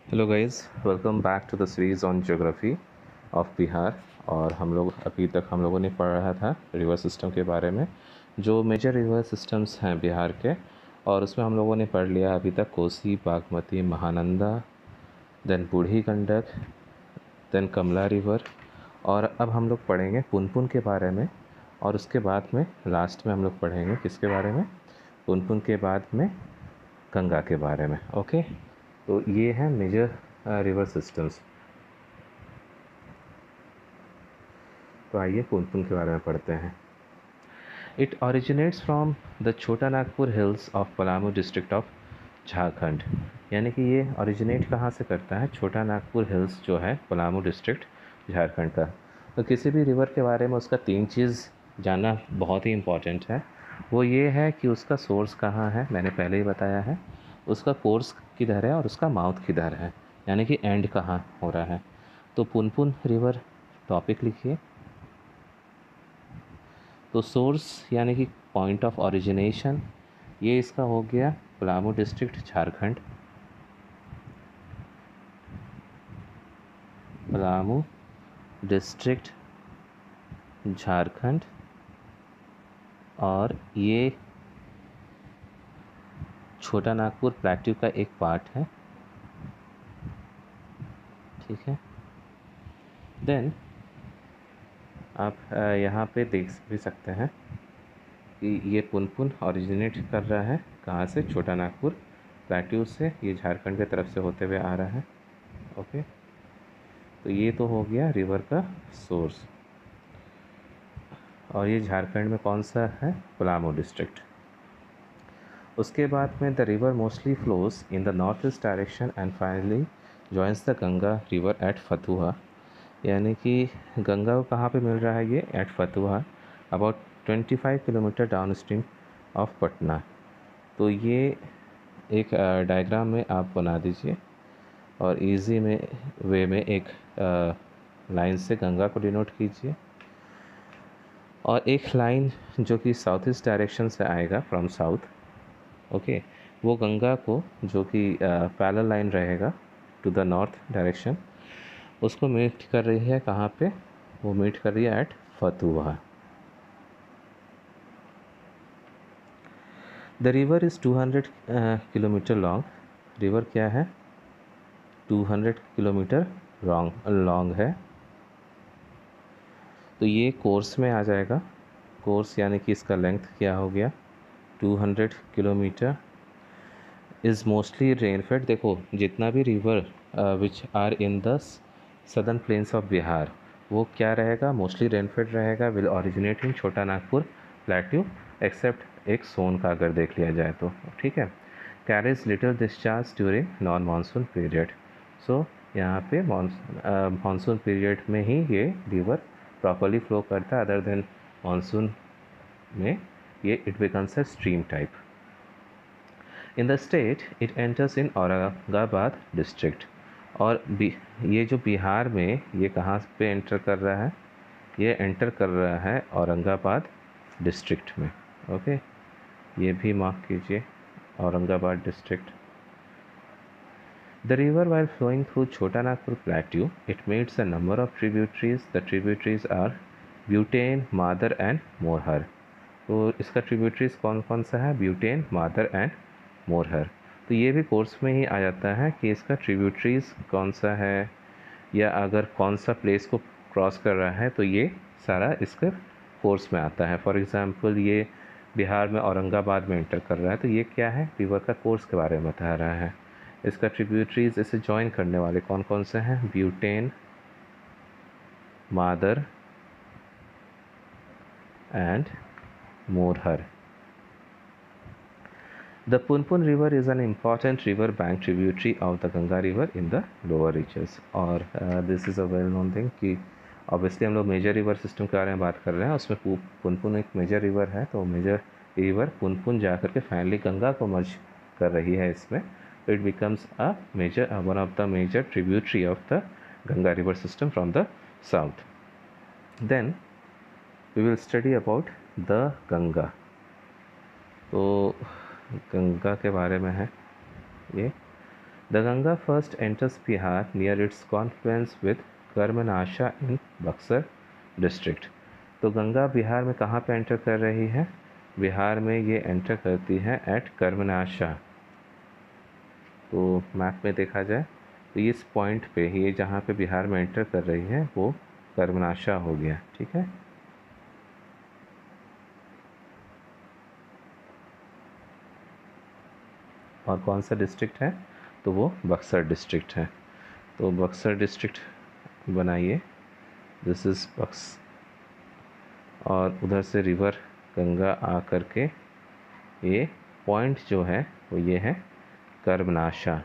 Hello guys, welcome back to the series on geography of Bihar. और अभी तक हम लोगों ने पढ़ा था रिवर सिस्टम के बारे में, जो मेजर रिवर सिस्टम्स हैं बिहार के। और उसमें हम लोगों ने पढ़ लिया अभी तक कोसी, बागमती, महानंदा, देन बूढ़ी गंडक, देन कमला रिवर। और अब हम लोग पढ़ेंगे पुनपुन के बारे में। और उसके बाद में लास्ट में हम लोग पढ़ेंगे किसके बारे में? पुनपुन के बाद में गंगा के बारे में। ओके, तो ये है मेजर रिवर सिस्टम्स। तो आइए पुनपुन के बारे में पढ़ते हैं। इट ओरिजिनेट्स फ्रॉम द छोटा Nagpur hills of Palamu district of Jharkhand. यानी कि ये ओरिजिनेट कहाँ से करता है? छोटा नागपुर हिल्स जो है पलामू डिस्ट्रिक्ट झारखंड का। तो किसी भी रिवर के बारे में उसका 3 चीज़ जानना बहुत ही इम्पॉर्टेंट है। वो ये है कि उसका सोर्स कहाँ है, मैंने पहले ही बताया है। उसका कोर्स किधर है और उसका माउथ किधर है, यानी कि एंड कहाँ हो रहा है। तो पुनपुन रिवर टॉपिक लिखिए। तो सोर्स यानी कि पॉइंट ऑफ ओरिजिनेशन, ये इसका हो गया पलामू डिस्ट्रिक्ट झारखंड। पलामू डिस्ट्रिक्ट झारखंड। और ये छोटा नागपुर प्लेट्यू का एक पार्ट है। ठीक है। देन आप यहाँ पे देख भी सकते हैं कि ये पुनपुन ओरिजिनेट कर रहा है कहाँ से? छोटा नागपुर प्लेट्यू से। ये झारखंड की तरफ से होते हुए आ रहा है। ओके, तो ये तो हो गया रिवर का सोर्स। और ये झारखंड में कौन सा है? पलामू डिस्ट्रिक्ट। उसके बाद में the river mostly flows in the north east direction and finally joins the Ganga river eight Fatuha. यानी कि गंगा को कहाँ पे मिल रहा है? ये at Fatuha, about 25 kilometre downstream of Patna. तो ये एक डायग्राम में आप बना दीजिए और इजी में वे में एक लाइन से गंगा को डिनोट कीजिए। और एक लाइन जो कि साउथ ईस्ट डायरेक्शन से आएगा फ्रॉम साउथ, ओके, वो गंगा को जो कि पैरेलल लाइन रहेगा टू द नॉर्थ डायरेक्शन, उसको मीट कर रही है कहाँ पे? वो मीट कर रही है at Fatuha. The river is 200 kilometre long. River क्या है? 200 किलोमीटर लॉन्ग है। तो ये कोर्स में आ जाएगा। कोर्स यानी कि इसका लेंथ क्या हो गया? 200 किलोमीटर। Is mostly rainfed. देखो, जितना भी river which are in the southern plains of Bihar, वो क्या रहेगा? मोस्टली रेनफेड रहेगा। Will originate in Chota Nagpur plateau, accept एक सोन का अगर देख लिया जाए तो। ठीक है। Carries little discharge during non monsoon period. So यहाँ पे मानसून पीरियड में ही ये रिवर प्रॉपरली फ्लो करता है। अदर देन मानसून में ये it becomes a stream type. In the state it enters in Aurangabad district. और ये जो बिहार में ये कहाँ पे एंटर कर रहा है? ये एंटर कर रहा है औरंगाबाद डिस्ट्रिक्ट में। ओके, ये भी मार्क कीजिए, Aurangabad district. The river, while flowing through Chota Nagpur Plateau, it meets a number of tributaries. The tributaries are Butane, Madar and Morhar. तो इसका ट्रिब्यूटरीज कौन कौन सा है? ब्यूटेन, मादर एंड मोरहर। तो ये भी कोर्स में ही आ जाता है कि इसका ट्रिब्यूटरीज कौन सा है, या अगर कौन सा प्लेस को क्रॉस कर रहा है, तो ये सारा इसका कोर्स में आता है। फॉर एग्ज़ाम्पल, ये बिहार में औरंगाबाद में एंटर कर रहा है, तो ये क्या है? रिवर का कोर्स के बारे में बता रहा है। इसका ट्रिब्यूटरीज इसे ज्वाइन करने वाले कौन कौन से हैं? ब्यूटेन, मादर and Morhar. The Punpun River is an important river bank tributary of the Ganga River in the lower reaches. और this is a well known thing कि obviously हम लोग मेजर रिवर सिस्टम के बारे में बात कर रहे हैं, उसमें पुनपुन एक मेजर रिवर है। तो मेजर रिवर पुनपुन जाकर के फाइनली गंगा को मर्ज कर रही है इसमें। तो it becomes a major one of the major tributary of the Ganga river system from the south. Then we will study about the Ganga. तो गंगा के बारे में है ये। The Ganga first enters Bihar near its confluence with Karmanasa in Buxar district. तो गंगा बिहार में कहाँ पे एंटर कर रही है? बिहार में ये एंटर करती है एट कर्मनाशा। तो मैप में देखा जाए तो इस पॉइंट पे, ये जहाँ पे बिहार में एंटर कर रही है वो कर्मनाशा हो गया। ठीक है, और कौन सा डिस्ट्रिक्ट है? तो वो बक्सर डिस्ट्रिक्ट है। तो बक्सर डिस्ट्रिक्ट बनाइए, दिस इज़ बक्स, और उधर से रिवर गंगा आ कर के ये पॉइंट जो है वो ये है कर्मनाशा।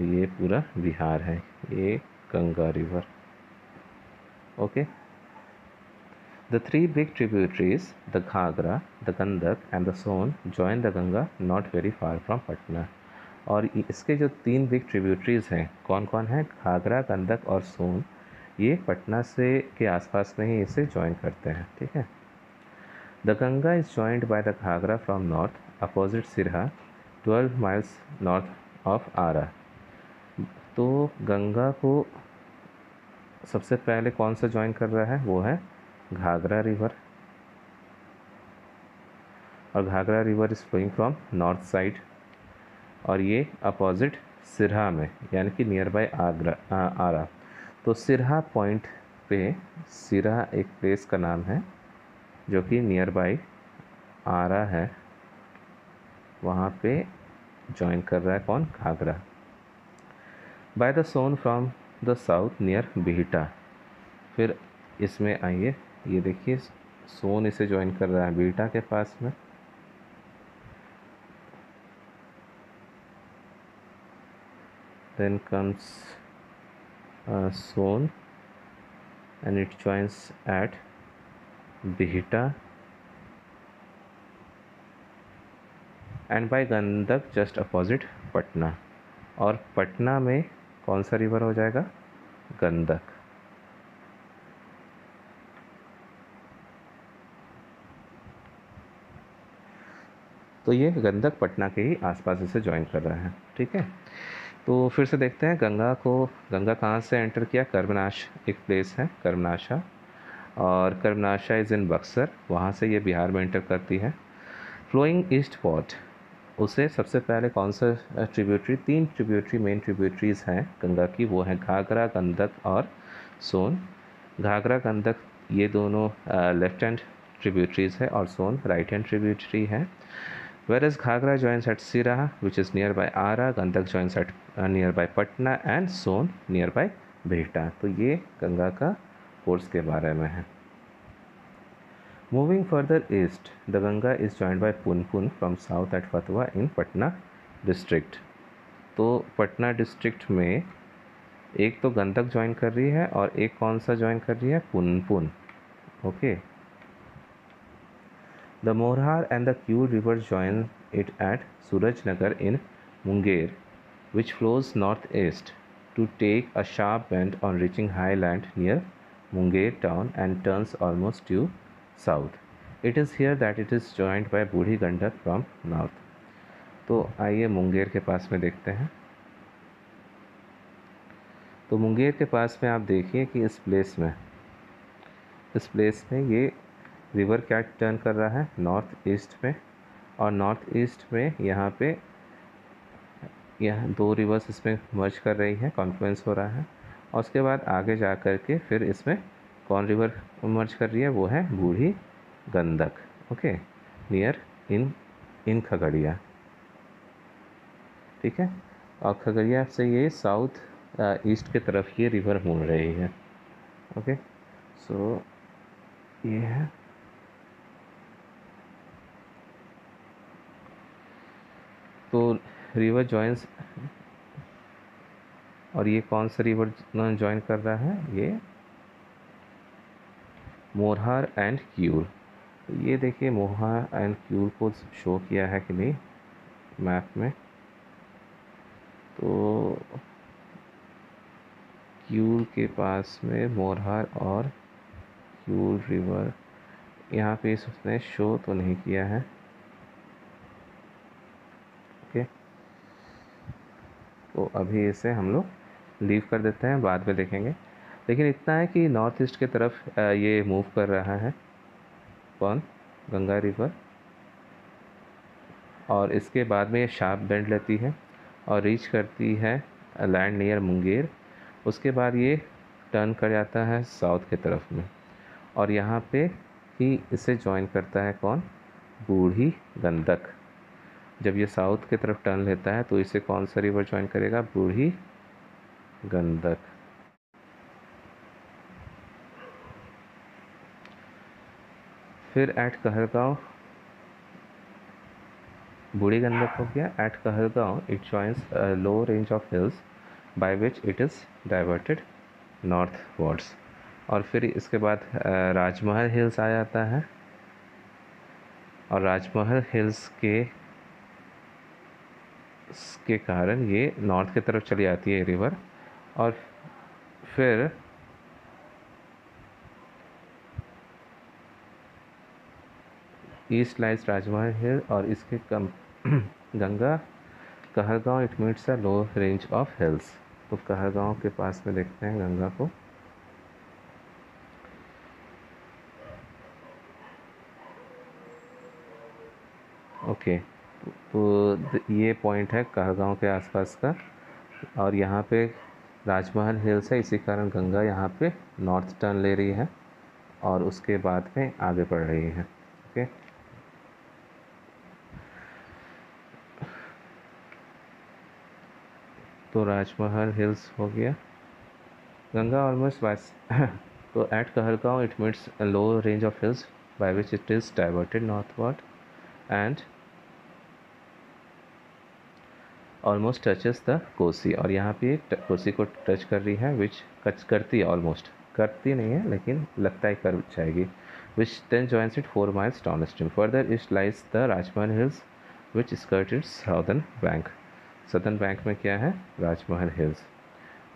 ये पूरा बिहार है, ये Ganga river. Okay, the three big tributaries, the Ghagra, the Gandak and the Son join the Ganga not very far from Patna। और इसके जो 3 बिग ट्रिब्यूटरीज हैं कौन कौन है? घाघरा, गंडक और सोन। ये पटना से के आसपास में ही इसे ज्वाइन करते हैं। ठीक है, the Ganga is joined by the Ghaghara from north opposite Siraha 12 miles north of Arrah. तो गंगा को सबसे पहले कौन सा ज्वाइन कर रहा है? वो है घाघरा रिवर, और Ghaghara river is flowing from north side, और ये अपोजिट सिरहा में, यानी कि नियर बाय आरा। तो सिरहा पॉइंट पे, सिरहा एक प्लेस का नाम है जो कि नियर बाय आरा है, वहाँ पे ज्वाइन कर रहा है कौन? Ghaghara. By the Son from the south near Bihta. फिर इसमें आइए, ये देखिए सोन इसे ज्वाइन कर रहा है बिहटा के पास में। Then comes Son and it joins at Bihta and by Gandak just opposite Patna. और पटना में कौन सा रिवर हो जाएगा? गंडक। तो ये गंडक पटना के ही आसपास इसे ज्वाइन कर रहा है। ठीक है, तो फिर से देखते हैं गंगा कहाँ से एंटर किया? कर्मनाश एक प्लेस है कर्मनाशा, और कर्मनाशा इज़ इन बक्सर, वहाँ से ये बिहार में एंटर करती है। फ्लोइंग ईस्ट वॉट, उसे सबसे पहले कौन सा ट्रिब्यूटरी? 3 ट्रिब्यूटरी मेन ट्रिब्यूटरीज हैं गंगा की, वो है घाघरा, गंडक और सोन। घाघरा, गंडक ये दोनों लेफ्ट हैंड ट्रिब्यूटरीज है और सोन राइट हैंड ट्रिब्यूटरी है। Whereas Ghagra joins at Siraha, which is nearby Ara, Gandak joins at nearby Patna and Son nearby Bihta। तो ये गंगा का कोर्स के बारे में है। Moving further east, the Ganga is joined by Punpun from south at Fatwa in Patna district। तो Patna district में एक तो गंडक ज्वाइन कर रही है और एक कौन सा ज्वाइन कर रही है? Punpun. Okay, The Morhar and the Kyul rivers join it at Surajnagar in Munger, which flows northeast to take a sharp bend on reaching highland near Munger town and turns almost due south। It is here that it is joined by Budi Gandak from north। तो आइए मुंगेर के पास में देखते हैं। तो मुंगेर के पास में आप देखिए कि इस प्लेस में ये रिवर क्या टर्न कर रहा है? नॉर्थ ईस्ट में, और नॉर्थ ईस्ट में यहाँ पे 2 रिवर्स इसमें मर्ज कर रही है, कॉन्फ्लुएंस हो रहा है, और उसके बाद आगे जा कर के फिर इसमें कौन रिवर मर्ज कर रही है? वो है बूढ़ी Gandak. Okay, near in Khagaria. ठीक है, और खगड़िया से ये साउथ ईस्ट की तरफ ये रिवर मुड़ रही है। ओके, सो ये है। तो रिवर जॉइंस, और ये कौन सा रिवर ज्वाइन कर रहा है? ये मोरहार एंड क्यूल। ये देखिए मोरहार एंड क्यूल को शो किया है कि नहीं मैप में? तो क्यूल के पास में मोरहार और क्यूल रिवर यहाँ पे उसने शो तो नहीं किया है। ओके, तो अभी इसे हम लोग लीव कर देते हैं, बाद में देखेंगे। लेकिन इतना है कि नॉर्थ ईस्ट की तरफ ये मूव कर रहा है, कौन, गंगा रिवर, और इसके बाद में ये शार्प बेंड लेती है और रीच करती है लैंड नियर मुंगेर। उसके बाद ये टर्न कर जाता है साउथ की तरफ में, और यहाँ पे ही इसे ज्वाइन करता है कौन, बूढ़ी गंडक। जब ये साउथ की तरफ टर्न लेता है तो इसे कौन सा रिवर ज्वाइन करेगा, बूढ़ी गंडक। फिर एट कहलगांव, बूढ़ी गंडक हो गया। At Kahalgaon it joins low range of hills by which it is diverted northwards. और फिर इसके बाद राजमहल हिल्स आ जाता है, और राजमहल हिल्स के कारण ये नॉर्थ की तरफ चली जाती है रिवर। और फिर ईस्ट लाइज राजमहल हिल, और इसके Ganga Kahalgaon it meets a low range of hills. तो कहलगांव के पास में देखते हैं गंगा को। ओके, तो ये पॉइंट है कहलगांव के आसपास का, और यहाँ पे राजमहल हिल्स है, इसी कारण गंगा यहाँ पे नॉर्थ टर्न ले रही है और उसके बाद में आगे बढ़ रही है। ओके, तो राजमहल हिल्स हो गया। गंगा ऑलमोस्ट वाइस तो at Kahalgaon it meets a low range of hills by which it is diverted northward and almost touches the Kosi, और यहाँ पे कोसी को टच कर रही है, विच टच करती है, ऑलमोस्ट करती नहीं है लेकिन लगता है कर जाएगी, which then joins it 4 miles downstream. Further east lies the Rajmahal hills which skirt its southern bank. Southern bank में क्या है, राजमहल हिल्स।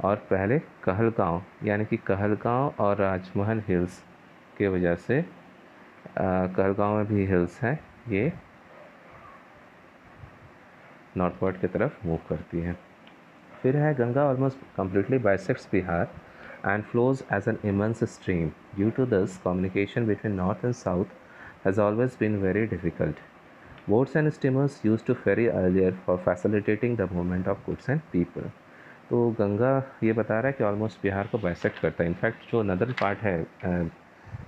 और पहले कहलगांव, यानी कि कहलगांव और राजमहल हिल्स के वजह से कहलगांव में भी हिल्स हैं, ये नॉर्थवर्ड की तरफ मूव करती है। फिर है Ganga almost completely bisects Bihar and flows as an immense stream. Due to this, communication between north and south has always been very difficult. Boats and steamers used to ferry earlier for facilitating the movement of goods and people. तो गंगा ये बता रहा है कि almost Bihar को bisect करता है। In fact जो नदर पार्ट है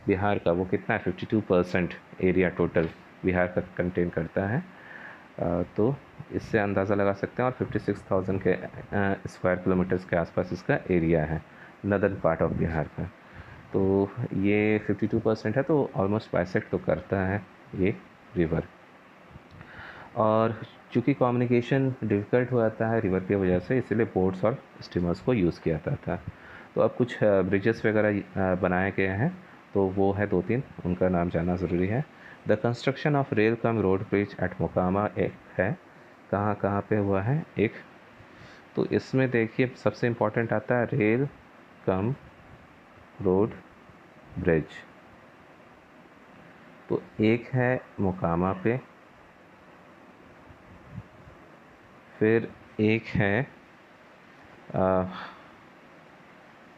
बिहार का, वो कितना है, 52% एरिया टोटल बिहार का कंटेन करता है। तो इससे अंदाज़ा लगा सकते हैं, और 56,000 के स्क्वायर किलोमीटर्स के आसपास इसका एरिया है, नदर्न पार्ट ऑफ बिहार का। तो ये 52% है, तो ऑलमोस्ट बाइसेक्ट तो करता है ये रिवर। और चूँकि कम्युनिकेशन डिफ़िकल्ट हो जाता है रिवर की वजह से, इसलिए बोट्स और स्टीमर्स को यूज़ किया जाता था। तो अब कुछ ब्रिजेस वगैरह बनाए गए हैं, तो वो है 2-3, उनका नाम जानना ज़रूरी है। The construction of rail cum road bridge at Mokama एक है, कहाँ पे हुआ है, एक। तो इसमें देखिए सबसे इम्पोर्टेंट आता है रेल कम रोड ब्रिज। तो एक है मोकामा पे, फिर एक है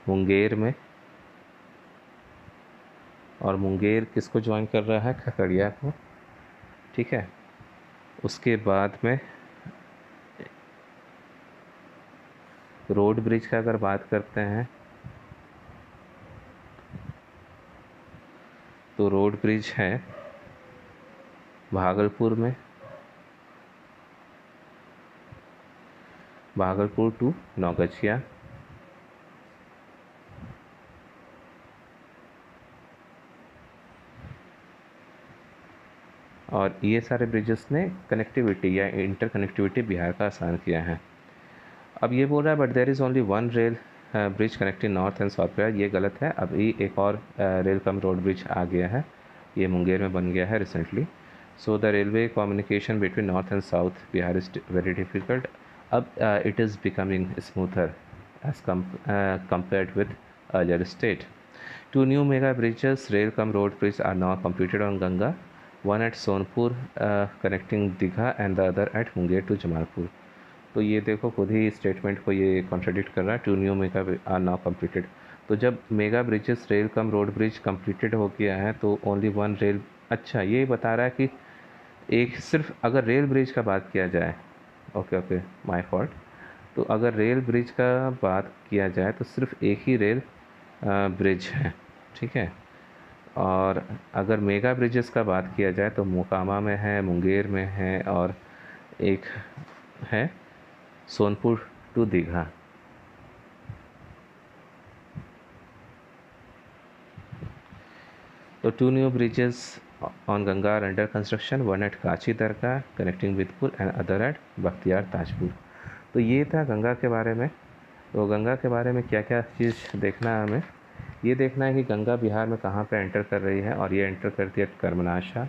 मुंगेर में, और मुंगेर किसको ज्वाइन कर रहा है, खगड़िया को, ठीक है। उसके बाद में रोड ब्रिज का अगर बात करते हैं तो रोड ब्रिज है भागलपुर में, भागलपुर टू नौगछिया, और ये सारे ब्रिजेस ने कनेक्टिविटी या इंटर कनेक्टिविटी बिहार का आसान किया है। अब ये बोल रहा है but there is only one rail bridge connecting north and south Bihar, ये गलत है। अभी एक और रेल कम रोड ब्रिज आ गया है, ये मुंगेर में बन गया है recently. So the railway communication between north and south Bihar is very difficult. अब it is becoming smoother as compared with earlier state. Two new mega bridges, rail cum road bridge, are now completed on Ganga one at Sonpur connecting Digha and the other at Munger to Jamalpur. तो ये देखो खुद ही statement को ये contradict कर रहा है। 2 new mega are now completed. तो जब mega bridges rail cum road bridge completed हो गया है तो ओनली 1 रेल, अच्छा ये बता रहा है कि एक सिर्फ अगर रेल ब्रिज का बात किया जाए, ओके माय फॉल्ट, तो अगर रेल ब्रिज का बात किया जाए तो सिर्फ एक ही रेल ब्रिज है, ठीक है। और अगर मेगा ब्रिजेस का बात किया जाए तो मोकामा में है, मुंगेर में है, और एक है सोनपुर टू दीघा। तो 2 new bridges on Ganga are under construction, one at Kachi Dargah connecting Bidupur and other at Bakhtiyar Tajpur. तो ये था गंगा के बारे में। तो गंगा के बारे में क्या क्या चीज़ देखना है हमें, ये देखना है कि गंगा बिहार में कहाँ पे एंटर कर रही है, और ये एंटर करती है कर्मनाशा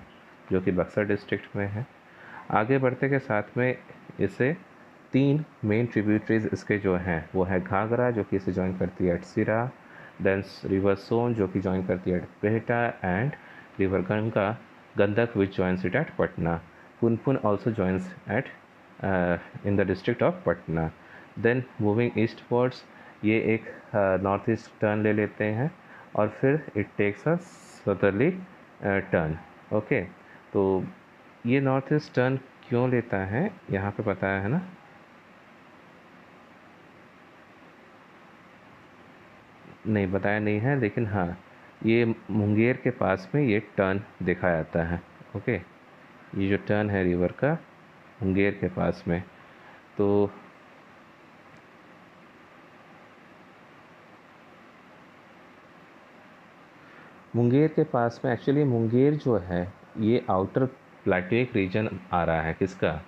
जो कि बक्सर डिस्ट्रिक्ट में है। आगे बढ़ते के साथ में इसे 3 मेन ट्रिब्यूटरीज इसके जो हैं वो है घाघरा जो कि इसे ज्वाइन करती है एट सिरा, देन रिवर सोन जो कि ज्वाइन करती है at Bihta, and river Ganga Gandak which joins it at Patna. Punpun also joins at in the district of Patna. Then moving eastwards, ये एक नॉर्थ ईस्ट टर्न ले लेते हैं और फिर it takes a southerly turn. Okay, तो ये नॉर्थ ईस्ट टर्न क्यों लेता है यहाँ पे बताया है ना। नहीं बताया नहीं है, लेकिन हाँ ये मुंगेर के पास में ये टर्न देखा जाता है। ओके, ये जो टर्न है रिवर का मुंगेर के पास में, तो मुंगेर के पास में एक्चुअली मुंगेर जो है ये आउटर प्लेटिक रीजन आ रहा है किसका,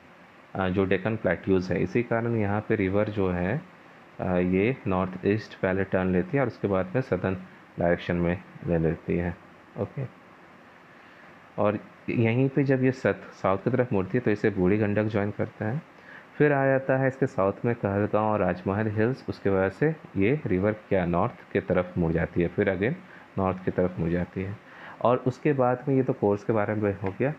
जो डेक्कन प्लेट्यूज़ है। इसी कारण यहाँ पे रिवर जो है ये नॉर्थ ईस्ट पहले टर्न लेती है और उसके बाद में सदर्न डायरेक्शन में ले लेती है। ओके, और यहीं पे जब ये साउथ की तरफ मुड़ती है तो इसे बूढ़ी गंडक ज्वाइन करता है। फिर आ जाता है इसके साउथ में कहलगांव और राजमहल हिल्स, उसके वजह से ये रिवर क्या नॉर्थ की तरफ मुड़ जाती है, फिर अगेन नॉर्थ की तरफ मुड़ जाती है। और उसके बाद में ये तो कोर्स के बारे में हो गया।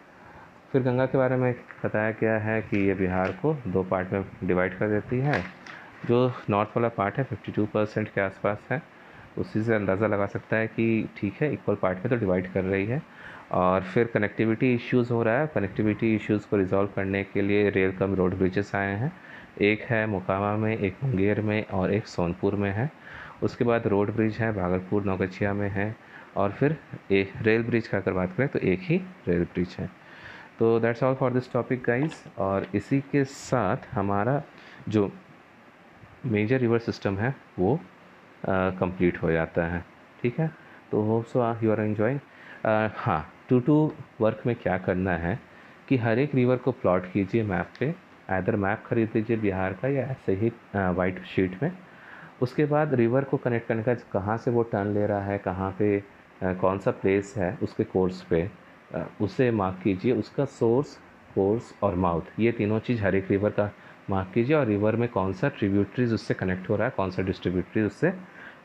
फिर गंगा के बारे में बताया गया है कि ये बिहार को 2 पार्ट में डिवाइड कर देती है। जो नॉर्थ वाला पार्ट है 52% के आसपास है, उसी से अंदाज़ा लगा सकता है कि ठीक है इक्वल पार्ट में तो डिवाइड कर रही है। और फिर कनेक्टिविटी इश्यूज़ हो रहा है। कनेक्टिविटी इश्यूज़ को रिजॉल्व करने के लिए रेल कम रोड ब्रिजेस आए हैं। एक है मोकामा में, एक मुंगेर में और एक सोनपुर में है। उसके बाद रोड ब्रिज है भागलपुर नौगछिया में है, और फिर एक रेल ब्रिज का अगर बात करें तो एक ही रेल ब्रिज है। तो that's all for this topic guys. और इसी के साथ हमारा जो मेजर रिवर सिस्टम है वो कंप्लीट हो जाता है। ठीक है, तो hope so you are enjoying. हाँ, टू वर्क में क्या करना है कि हर एक रिवर को प्लॉट कीजिए मैप पे, आइदर मैप खरीद लीजिए बिहार का या ऐसे ही वाइट शीट में। उसके बाद रिवर को कनेक्ट करने का कहाँ से वो टर्न ले रहा है, कहाँ पे कौन सा प्लेस है उसके कोर्स पे, उसे मार्क कीजिए। उसका सोर्स, कोर्स और माउथ, ये तीनों चीज़ हर एक रिवर का मार्क कीजिए, और रिवर में कौन सा ट्रिब्यूटरीज उससे कनेक्ट हो रहा है, कौन सा डिस्ट्रीब्यूटरीज उससे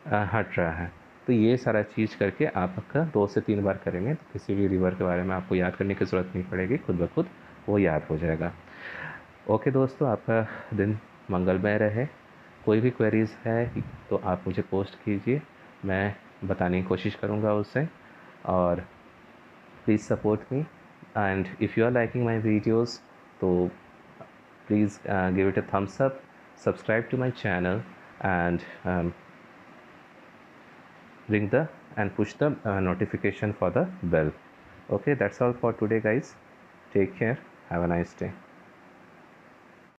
हट रहा है। तो ये सारा चीज़ करके आपका 2 से 3 बार करेंगे तो किसी भी रिवर के बारे में आपको याद करने की ज़रूरत नहीं पड़ेगी, खुद ब खुद वो याद हो जाएगा। ओके दोस्तों, आपका दिन मंगलमय रहे। कोई भी क्वेरीज़ है तो आप मुझे पोस्ट कीजिए, मैं बताने की कोशिश करूँगा उससे। और please support me, and if you are liking my videos तो please give it a thumbs up, subscribe to my channel, and push the notification for the bell. Okay, that's all for today guys. Take care, have a nice day.